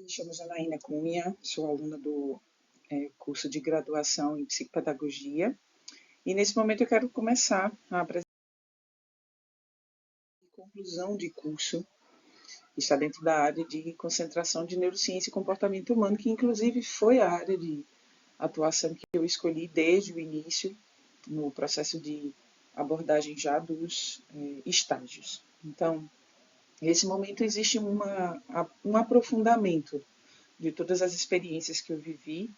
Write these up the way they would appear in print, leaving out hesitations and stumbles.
Me chamo Janaína Cunha, sou aluna do curso de graduação em psicopedagogia e nesse momento eu quero começar a apresentar a conclusão de curso que está dentro da área de concentração de neurociência e comportamento humano, que inclusive foi a área de atuação que eu escolhi desde o início no processo de abordagem já dos estágios. Então, nesse momento existe um aprofundamento de todas as experiências que eu vivi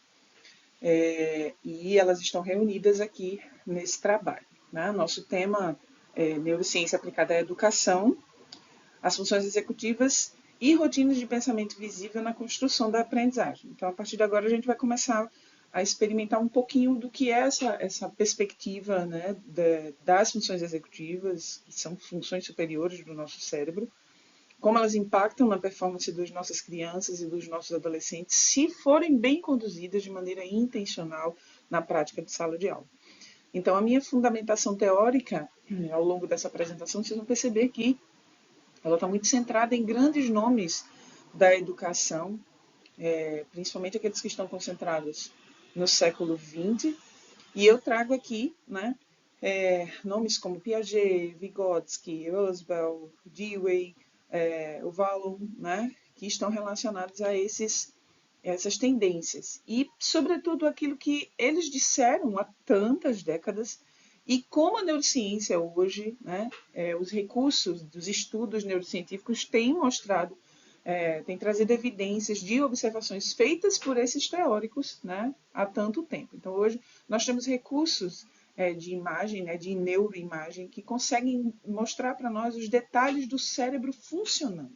e elas estão reunidas aqui nesse trabalho. Né? Nosso tema é Neurociência aplicada à educação, as funções executivas e rotinas de pensamento visível na construção da aprendizagem. Então, a partir de agora, a gente vai começar a experimentar um pouquinho do que é essa perspectiva, né, das funções executivas, que são funções superiores do nosso cérebro, como elas impactam na performance das nossas crianças e dos nossos adolescentes, se forem bem conduzidas de maneira intencional na prática de sala de aula. Então, a minha fundamentação teórica, ao longo dessa apresentação, vocês vão perceber que ela está muito centrada em grandes nomes da educação, principalmente aqueles que estão concentrados no século XX, e eu trago aqui, né, nomes como Piaget, Vygotsky, Roosevelt, Dewey, o Vallon, né, que estão relacionados a essas tendências. E, sobretudo, aquilo que eles disseram há tantas décadas e como a neurociência hoje, né, os recursos dos estudos neurocientíficos têm mostrado, têm trazido evidências de observações feitas por esses teóricos, né, há tanto tempo. Então, hoje, nós temos recursos de imagem, né, de neuroimagem, que conseguem mostrar para nós os detalhes do cérebro funcionando.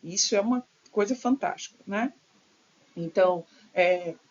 Isso é uma coisa fantástica, né? Então,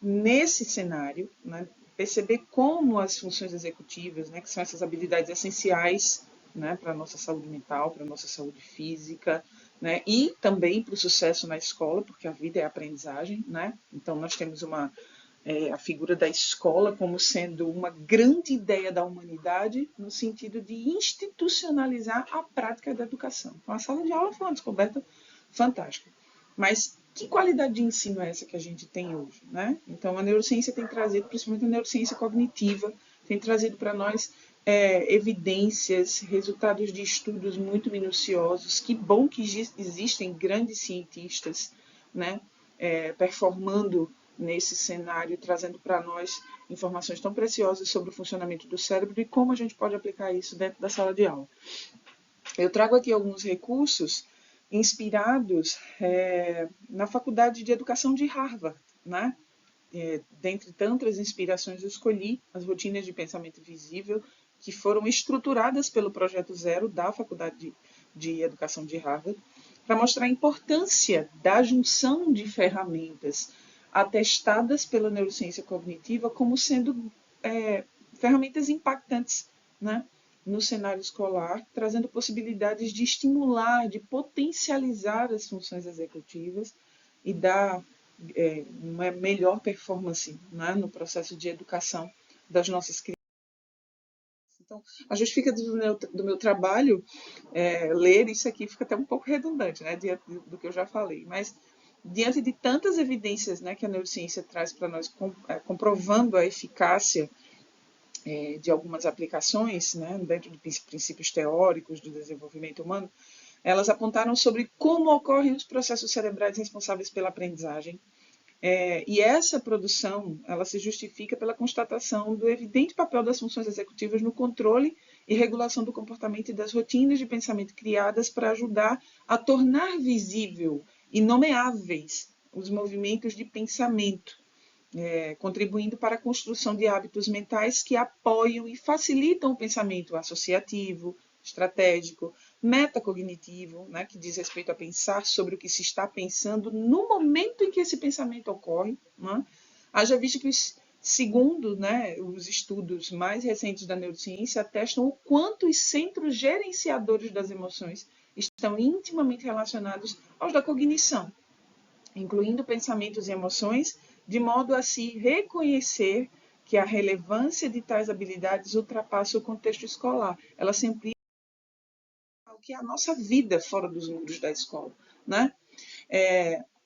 nesse cenário, né, perceber como as funções executivas, né, que são essas habilidades essenciais, né, para a nossa saúde mental, para a nossa saúde física, né, e também para o sucesso na escola, porque a vida é aprendizagem, né? Então, nós temos a figura da escola como sendo uma grande ideia da humanidade no sentido de institucionalizar a prática da educação. Então, a sala de aula foi uma descoberta fantástica. Mas que qualidade de ensino é essa que a gente tem hoje, né? Então, a neurociência tem trazido, principalmente a neurociência cognitiva, tem trazido para nós evidências, resultados de estudos muito minuciosos. Que bom que existem grandes cientistas, né, performando nesse cenário, trazendo para nós informações tão preciosas sobre o funcionamento do cérebro e como a gente pode aplicar isso dentro da sala de aula. Eu trago aqui alguns recursos inspirados na Faculdade de Educação de Harvard, né? Dentre tantas inspirações, eu escolhi as rotinas de pensamento visível que foram estruturadas pelo Projeto Zero da Faculdade de Educação de Harvard, para mostrar a importância da junção de ferramentas atestadas pela neurociência cognitiva como sendo ferramentas impactantes, né, no cenário escolar, trazendo possibilidades de estimular, de potencializar as funções executivas e dar uma melhor performance, né, no processo de educação das nossas crianças. Então, a justificativa do meu trabalho, ler isso aqui fica até um pouco redundante, né, diante do que eu já falei, mas diante de tantas evidências, né, que a neurociência traz para nós, comprovando a eficácia de algumas aplicações, né, dentro de princípios teóricos do desenvolvimento humano, elas apontaram sobre como ocorrem os processos cerebrais responsáveis pela aprendizagem. E essa produção, ela se justifica pela constatação do evidente papel das funções executivas no controle e regulação do comportamento e das rotinas de pensamento criadas para ajudar a tornar visível e nomeáveis os movimentos de pensamento, contribuindo para a construção de hábitos mentais que apoiam e facilitam o pensamento associativo, estratégico, metacognitivo, né, que diz respeito a pensar sobre o que se está pensando no momento em que esse pensamento ocorre. Né? Haja visto que, segundo, né, os estudos mais recentes da neurociência, atestam o quanto os centros gerenciadores das emoções estão intimamente relacionados aos da cognição, incluindo pensamentos e emoções, de modo a se reconhecer que a relevância de tais habilidades ultrapassa o contexto escolar. Ela se amplia ao que é a nossa vida fora dos muros da escola, né?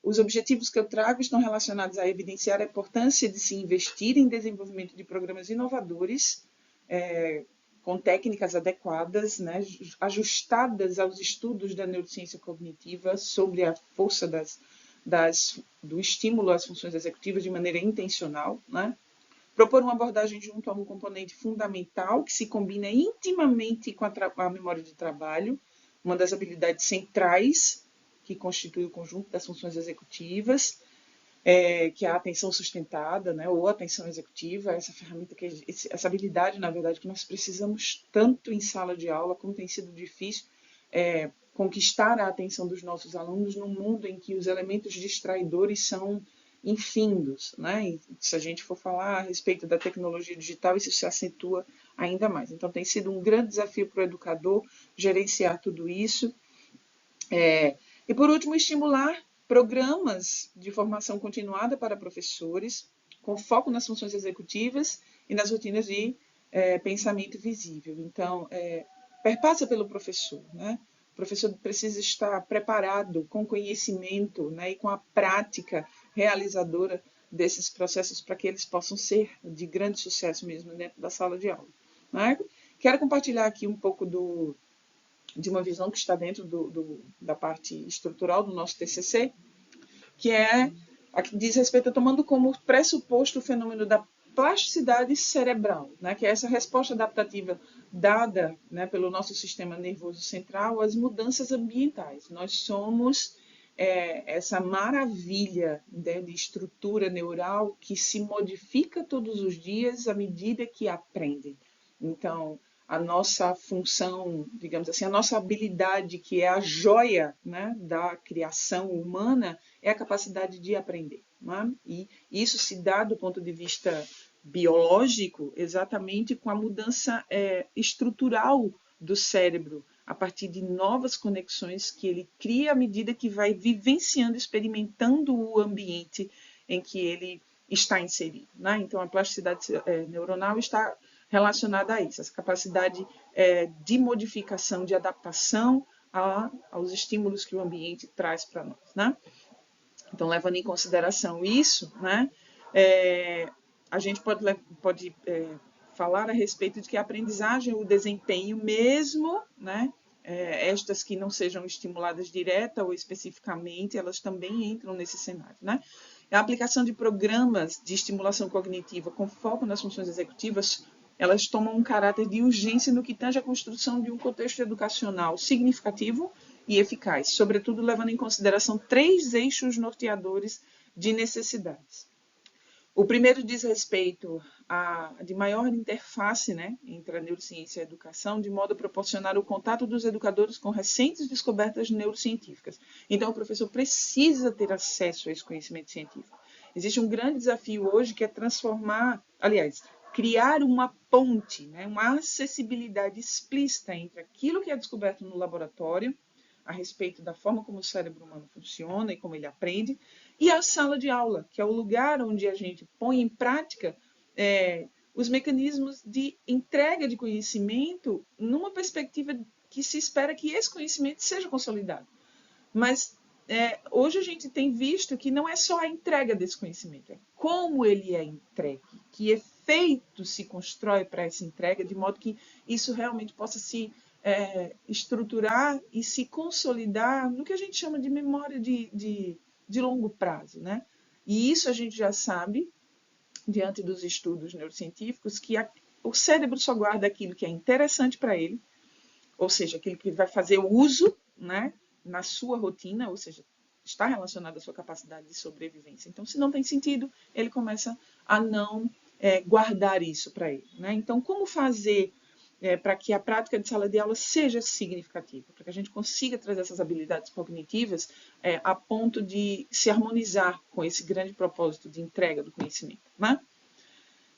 Os objetivos que eu trago estão relacionados a evidenciar a importância de se investir em desenvolvimento de programas inovadores, com técnicas adequadas, né, ajustadas aos estudos da neurociência cognitiva sobre a força do estímulo às funções executivas de maneira intencional, né? Propor uma abordagem junto a um componente fundamental que se combina intimamente com a memória de trabalho, uma das habilidades centrais que constitui o conjunto das funções executivas, que é a atenção sustentada, né, ou atenção executiva, essa ferramenta, essa habilidade, na verdade, que nós precisamos tanto em sala de aula, como tem sido difícil conquistar a atenção dos nossos alunos num mundo em que os elementos distraidores são infindos, né? E se a gente for falar a respeito da tecnologia digital, isso se acentua ainda mais. Então, tem sido um grande desafio para o educador gerenciar tudo isso. E, por último, estimular programas de formação continuada para professores, com foco nas funções executivas e nas rotinas de pensamento visível. Então, perpassa pelo professor, né? O professor precisa estar preparado com conhecimento, né, e com a prática realizadora desses processos para que eles possam ser de grande sucesso mesmo dentro da sala de aula, né? Quero compartilhar aqui um pouco de uma visão que está dentro da parte estrutural do nosso TCC, que diz respeito a tomando como pressuposto o fenômeno da plasticidade cerebral, né, que é essa resposta adaptativa dada, né, pelo nosso sistema nervoso central às mudanças ambientais. Nós somos essa maravilha, né, de estrutura neural que se modifica todos os dias à medida que aprende. Então, a nossa função, digamos assim, a nossa habilidade, que é a joia, né, da criação humana, é a capacidade de aprender, né? E isso se dá do ponto de vista biológico exatamente com a mudança estrutural do cérebro, a partir de novas conexões que ele cria à medida que vai vivenciando, experimentando o ambiente em que ele está inserido, né? Então, a plasticidade neuronal está relacionada a isso, essa capacidade de modificação, de adaptação aos estímulos que o ambiente traz para nós, né? Então, levando em consideração isso, né, a gente pode falar a respeito de que a aprendizagem, o desempenho mesmo, né, estas que não sejam estimuladas direta ou especificamente, elas também entram nesse cenário, né? A aplicação de programas de estimulação cognitiva com foco nas funções executivas, elas tomam um caráter de urgência no que tange à construção de um contexto educacional significativo e eficaz, sobretudo levando em consideração 3 eixos norteadores de necessidades. O primeiro diz respeito de maior interface, né, entre a neurociência e a educação, de modo a proporcionar o contato dos educadores com recentes descobertas neurocientíficas. Então, o professor precisa ter acesso a esse conhecimento científico. Existe um grande desafio hoje que é criar uma ponte, né, uma acessibilidade explícita entre aquilo que é descoberto no laboratório, a respeito da forma como o cérebro humano funciona e como ele aprende, e a sala de aula, que é o lugar onde a gente põe em prática os mecanismos de entrega de conhecimento numa perspectiva que se espera que esse conhecimento seja consolidado. Mas hoje a gente tem visto que não é só a entrega desse conhecimento, é como ele é entregue, que efeito se constrói para essa entrega, de modo que isso realmente possa se estruturar e se consolidar no que a gente chama de memória de longo prazo, né? E isso a gente já sabe, diante dos estudos neurocientíficos, que o cérebro só guarda aquilo que é interessante para ele, ou seja, aquilo que vai fazer o uso, né, na sua rotina, ou seja, está relacionado à sua capacidade de sobrevivência. Então, se não tem sentido, ele começa a não guardar isso para ele, né? Então, como fazer para que a prática de sala de aula seja significativa, para que a gente consiga trazer essas habilidades cognitivas a ponto de se harmonizar com esse grande propósito de entrega do conhecimento, né?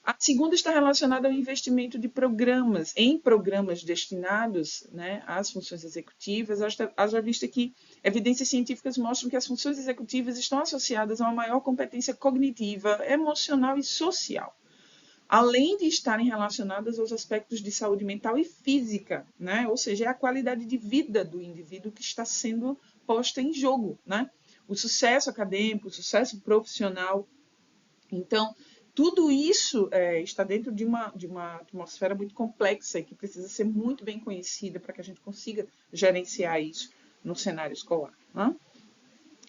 A segunda está relacionada ao investimento de programas, em programas destinados, né, às funções executivas, haja vista que evidências científicas mostram que as funções executivas estão associadas a uma maior competência cognitiva, emocional e social, além de estarem relacionadas aos aspectos de saúde mental e física, né? Ou seja, é a qualidade de vida do indivíduo que está sendo posta em jogo, né? o sucesso acadêmico, o sucesso profissional. Então, tudo isso está dentro de uma atmosfera muito complexa e que precisa ser muito bem conhecida para que a gente consiga gerenciar isso no cenário escolar. Né?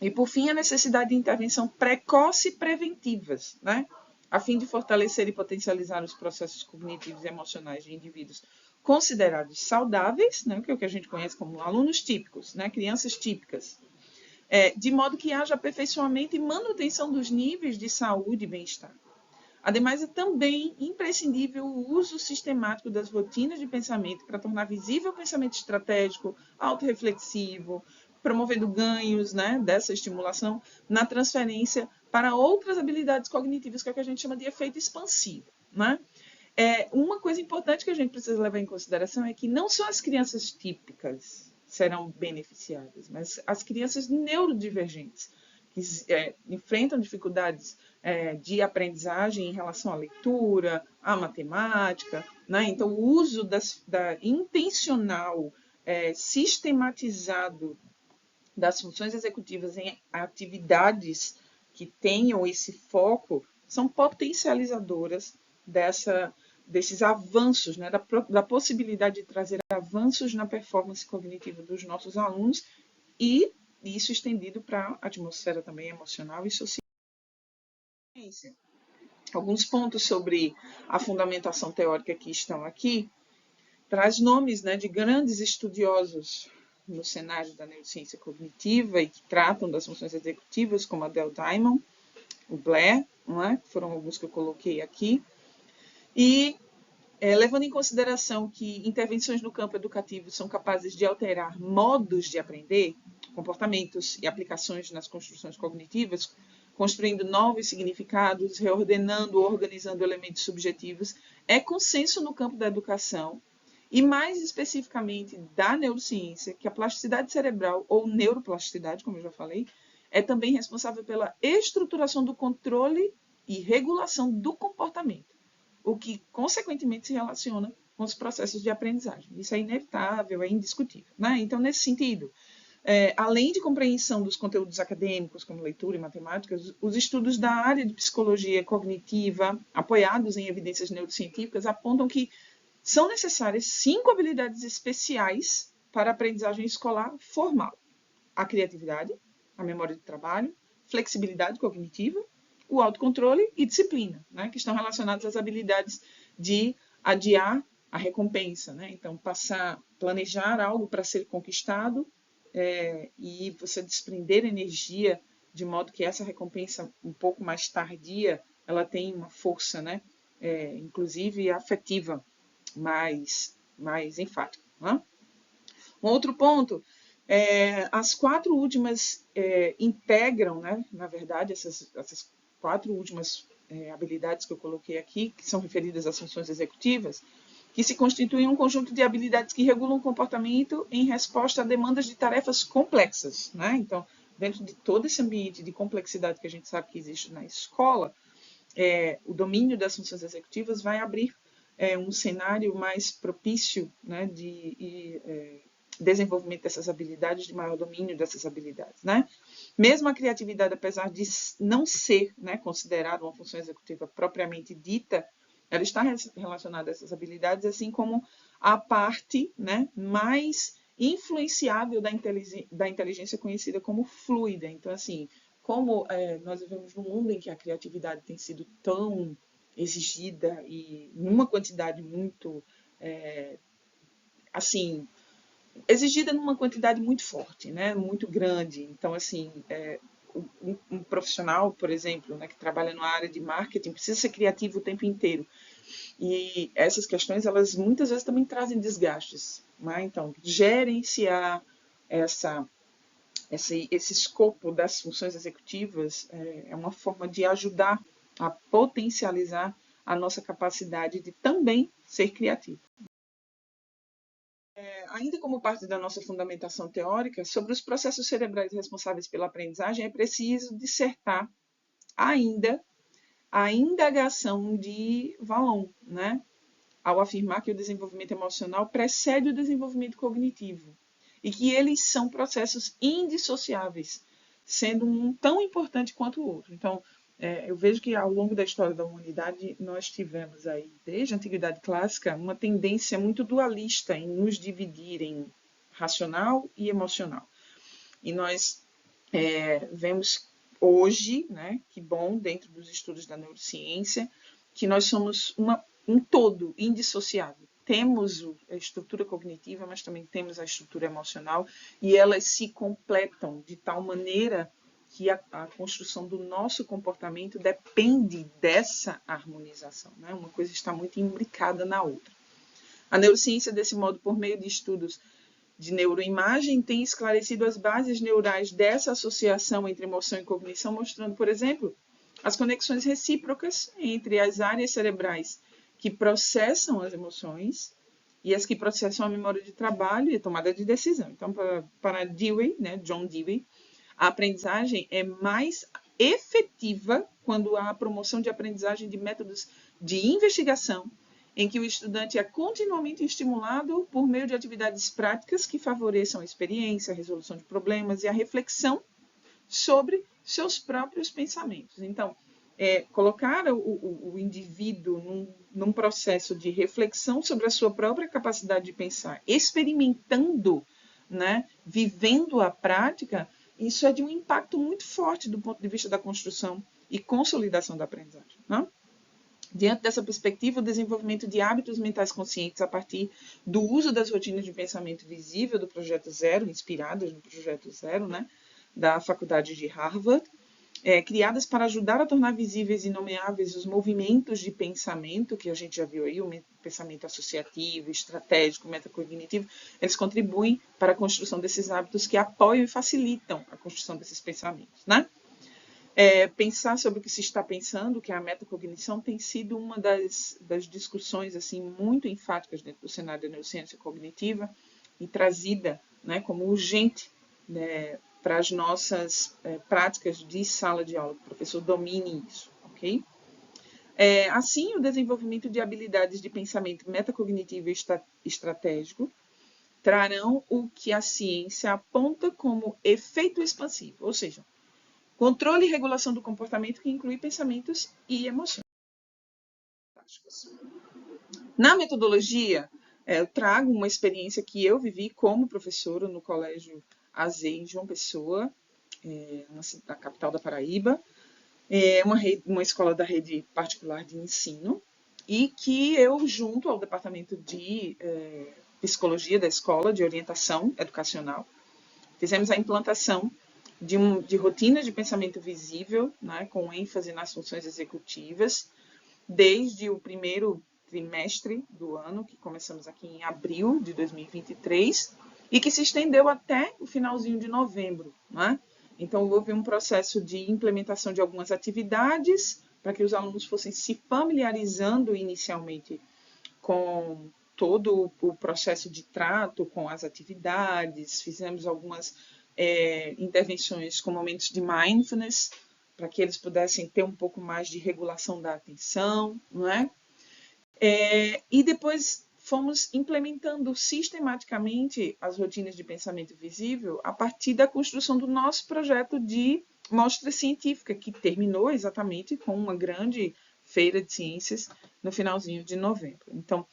E, por fim, a necessidade de intervenção precoce e preventivas, né? A fim de fortalecer e potencializar os processos cognitivos e emocionais de indivíduos considerados saudáveis, né? Que é o que a gente conhece como alunos típicos, né? Crianças típicas, de modo que haja aperfeiçoamento e manutenção dos níveis de saúde e bem-estar. Ademais, é também imprescindível o uso sistemático das rotinas de pensamento para tornar visível o pensamento estratégico, autorreflexivo, promovendo ganhos, né, dessa estimulação na transferência para outras habilidades cognitivas, que é o que a gente chama de efeito expansivo. Né? Uma coisa importante que a gente precisa levar em consideração é que não só as crianças típicas serão beneficiadas, mas as crianças neurodivergentes, que enfrentam dificuldades de aprendizagem em relação à leitura, à matemática. Né? Então, o uso intencional, sistematizado das funções executivas em atividades que tenham esse foco são potencializadoras desses avanços, né? da possibilidade de trazer avanços na performance cognitiva dos nossos alunos e isso estendido para a atmosfera também emocional e social. Alguns pontos sobre a fundamentação teórica que estão aqui traz nomes, né, de grandes estudiosos no cenário da neurociência cognitiva e que tratam das funções executivas, como a Dale Diamond, o Blair, não é? Foram alguns que eu coloquei aqui. E levando em consideração que intervenções no campo educativo são capazes de alterar modos de aprender, comportamentos e aplicações nas construções cognitivas, construindo novos significados, reordenando ou organizando elementos subjetivos, é consenso no campo da educação e, mais especificamente, da neurociência, que a plasticidade cerebral, ou neuroplasticidade, como eu já falei, é também responsável pela estruturação do controle e regulação do comportamento, o que, consequentemente, se relaciona com os processos de aprendizagem. Isso é inevitável, é indiscutível. Né? Então, nesse sentido, além de compreensão dos conteúdos acadêmicos, como leitura e matemática, os estudos da área de psicologia cognitiva, apoiados em evidências neurocientíficas, apontam que são necessárias 5 habilidades especiais para a aprendizagem escolar formal: a criatividade, a memória de trabalho, flexibilidade cognitiva, o autocontrole e disciplina, né, que estão relacionados às habilidades de adiar a recompensa. Né? Então, planejar algo para ser conquistado e você desprender energia de modo que essa recompensa um pouco mais tardia, ela tem uma força, né, inclusive afetiva, mais enfático. Né? Um outro ponto, as 4 últimas integram, né, na verdade, essas 4 últimas habilidades que eu coloquei aqui, que são referidas às funções executivas, que se constituem um conjunto de habilidades que regulam o comportamento em resposta a demandas de tarefas complexas. Né? Então, dentro de todo esse ambiente de complexidade que a gente sabe que existe na escola, o domínio das funções executivas vai abrir um cenário mais propício, né, de desenvolvimento dessas habilidades, de maior domínio dessas habilidades. Né? Mesmo a criatividade, apesar de não ser, né, considerada uma função executiva propriamente dita, ela está relacionada a essas habilidades, assim como a parte, né, mais influenciável da inteligência conhecida como fluida. Então, assim, como nós vivemos num mundo em que a criatividade tem sido tão exigida e numa quantidade muito, assim, exigida numa quantidade muito forte, né, muito grande. Então, assim, um profissional, por exemplo, né, que trabalha na área de marketing, precisa ser criativo o tempo inteiro. E essas questões, elas muitas vezes também trazem desgastes. Né? Então, gerenciar esse escopo das funções executivas é uma forma de ajudar a potencializar a nossa capacidade de também ser criativo. Ainda como parte da nossa fundamentação teórica, sobre os processos cerebrais responsáveis pela aprendizagem, é preciso dissertar ainda a indagação de Vallon, né? Ao afirmar que o desenvolvimento emocional precede o desenvolvimento cognitivo e que eles são processos indissociáveis, sendo um tão importante quanto o outro. Então, eu vejo que ao longo da história da humanidade, nós tivemos aí, desde a Antiguidade Clássica, uma tendência muito dualista em nos dividir em racional e emocional. E nós vemos hoje, né, que bom, dentro dos estudos da neurociência, que nós somos um todo indissociável. Temos a estrutura cognitiva, mas também temos a estrutura emocional, e elas se completam de tal maneira que a construção do nosso comportamento depende dessa harmonização. Né? Uma coisa está muito imbricada na outra. A neurociência, desse modo, por meio de estudos de neuroimagem, tem esclarecido as bases neurais dessa associação entre emoção e cognição, mostrando, por exemplo, as conexões recíprocas entre as áreas cerebrais que processam as emoções e as que processam a memória de trabalho e a tomada de decisão. Então, para Dewey, né, John Dewey, a aprendizagem é mais efetiva quando há a promoção de aprendizagem de métodos de investigação, em que o estudante é continuamente estimulado por meio de atividades práticas que favoreçam a experiência, a resolução de problemas e a reflexão sobre seus próprios pensamentos. Então, colocar o indivíduo num processo de reflexão sobre a sua própria capacidade de pensar, experimentando, né, vivendo a prática, isso é de um impacto muito forte do ponto de vista da construção e consolidação da aprendizagem. Né? Diante dessa perspectiva, o desenvolvimento de hábitos mentais conscientes a partir do uso das rotinas de pensamento visível do Projeto Zero, inspiradas no Projeto Zero, né, da Faculdade de Harvard, criadas para ajudar a tornar visíveis e nomeáveis os movimentos de pensamento, que a gente já viu aí, o pensamento associativo, estratégico, metacognitivo, eles contribuem para a construção desses hábitos que apoiam e facilitam a construção desses pensamentos, né? Pensar sobre o que se está pensando, que é a metacognição, tem sido uma das discussões assim, muito enfáticas dentro do cenário da neurociência cognitiva e trazida, né, como urgente, né, para as nossas práticas de sala de aula, que o professor domine isso, ok? Assim, o desenvolvimento de habilidades de pensamento metacognitivo e estratégico trarão o que a ciência aponta como efeito expansivo, ou seja, controle e regulação do comportamento que inclui pensamentos e emoções. Na metodologia, eu trago uma experiência que eu vivi como professora no Colégio AZ em João Pessoa, na capital da Paraíba, uma escola da rede particular de ensino, e que eu, junto ao departamento de psicologia da escola, de orientação educacional, fizemos a implantação de rotinas de pensamento visível, né, com ênfase nas funções executivas, desde o primeiro trimestre do ano, que começamos aqui em abril de 2023, e que se estendeu até o finalzinho de novembro. Né? Então, houve um processo de implementação de algumas atividades para que os alunos fossem se familiarizando inicialmente com todo o processo de trato, com as atividades, fizemos algumas intervenções com momentos de mindfulness, para que eles pudessem ter um pouco mais de regulação da atenção, não é? E depois fomos implementando sistematicamente as rotinas de pensamento visível a partir da construção do nosso projeto de mostra científica, que terminou exatamente com uma grande feira de ciências no finalzinho de novembro. Então,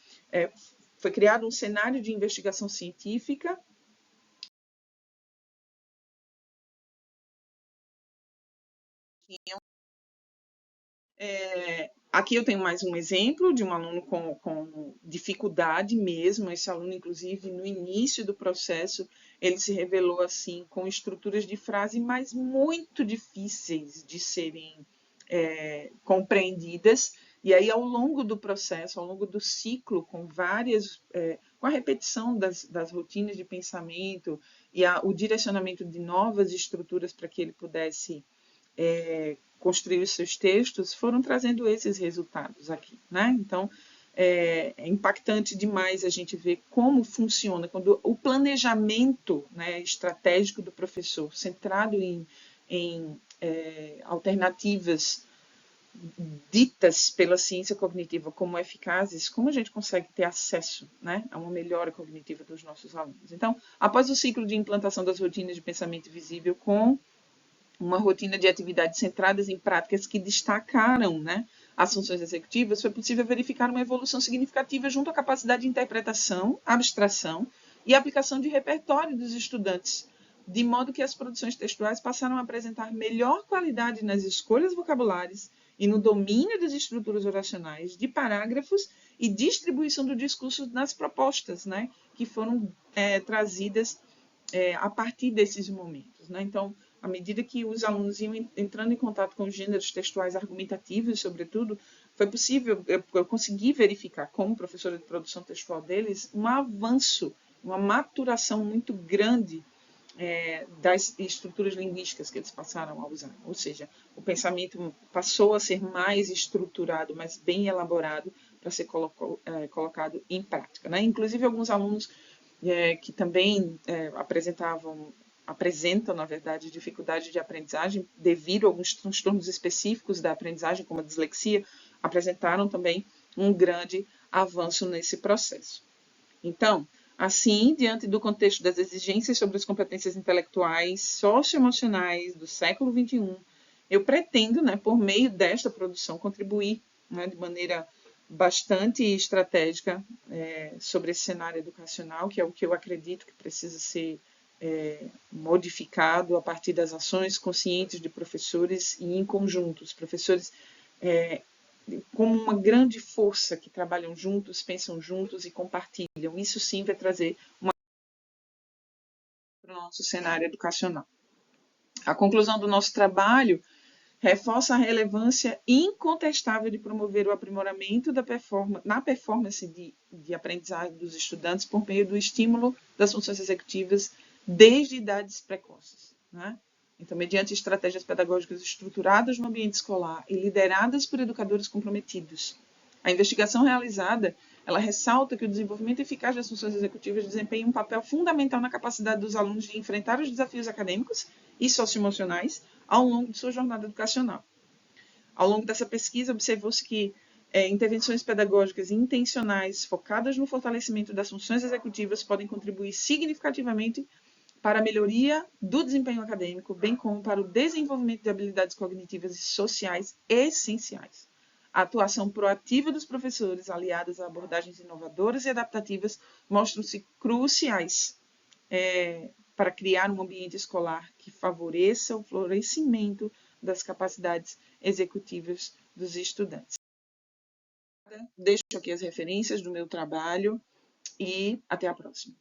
foi criado um cenário de investigação científica aqui eu tenho mais um exemplo de um aluno com dificuldade mesmo. Esse aluno, inclusive, no início do processo, ele se revelou assim, com estruturas de frase, mas muito difíceis de serem compreendidas. E aí, ao longo do processo, ao longo do ciclo, com com a repetição das rotinas de pensamento e o direcionamento de novas estruturas para que ele pudesse construir os seus textos, foram trazendo esses resultados aqui, né? Então, é impactante demais a gente ver como funciona quando o planejamento, né, estratégico do professor, centrado em alternativas ditas pela ciência cognitiva como eficazes, como a gente consegue ter acesso, né, a uma melhora cognitiva dos nossos alunos. Então, após o ciclo de implantação das rotinas de pensamento visível com uma rotina de atividades centradas em práticas que destacaram, né, as funções executivas, foi possível verificar uma evolução significativa junto à capacidade de interpretação, abstração e aplicação de repertório dos estudantes, de modo que as produções textuais passaram a apresentar melhor qualidade nas escolhas vocabulares e no domínio das estruturas oracionais, de parágrafos e distribuição do discurso nas propostas, né, que foram trazidas a partir desses momentos, né? Então, à medida que os alunos iam entrando em contato com os gêneros textuais argumentativos, sobretudo, foi possível, eu consegui verificar, como professora de produção textual deles, um avanço, uma maturação muito grande das estruturas linguísticas que eles passaram a usar. Ou seja, o pensamento passou a ser mais estruturado, mais bem elaborado para ser colocado em prática, né? Inclusive, alguns alunos que também apresentam, na verdade, dificuldade de aprendizagem devido a alguns transtornos específicos da aprendizagem, como a dislexia, apresentaram também um grande avanço nesse processo. Então, assim, diante do contexto das exigências sobre as competências intelectuais, socioemocionais do século XXI, eu pretendo, né, por meio desta produção, contribuir, né, de maneira bastante estratégica sobre esse cenário educacional, que é o que eu acredito que precisa ser modificado a partir das ações conscientes de professores e em conjunto. Os professores, como uma grande força que trabalham juntos, pensam juntos e compartilham. Isso sim vai trazer uma para o nosso cenário educacional. A conclusão do nosso trabalho reforça a relevância incontestável de promover o aprimoramento na performance de aprendizagem dos estudantes por meio do estímulo das funções executivas desde idades precoces, né? Então, mediante estratégias pedagógicas estruturadas no ambiente escolar e lideradas por educadores comprometidos. A investigação realizada, ela ressalta que o desenvolvimento eficaz das funções executivas desempenha um papel fundamental na capacidade dos alunos de enfrentar os desafios acadêmicos e socioemocionais ao longo de sua jornada educacional. Ao longo dessa pesquisa, observou-se que intervenções pedagógicas intencionais focadas no fortalecimento das funções executivas podem contribuir significativamente para a melhoria do desempenho acadêmico, bem como para o desenvolvimento de habilidades cognitivas e sociais essenciais. A atuação proativa dos professores, aliadas a abordagens inovadoras e adaptativas, mostram-se cruciais para criar um ambiente escolar que favoreça o florescimento das capacidades executivas dos estudantes. Deixo aqui as referências do meu trabalho e até a próxima.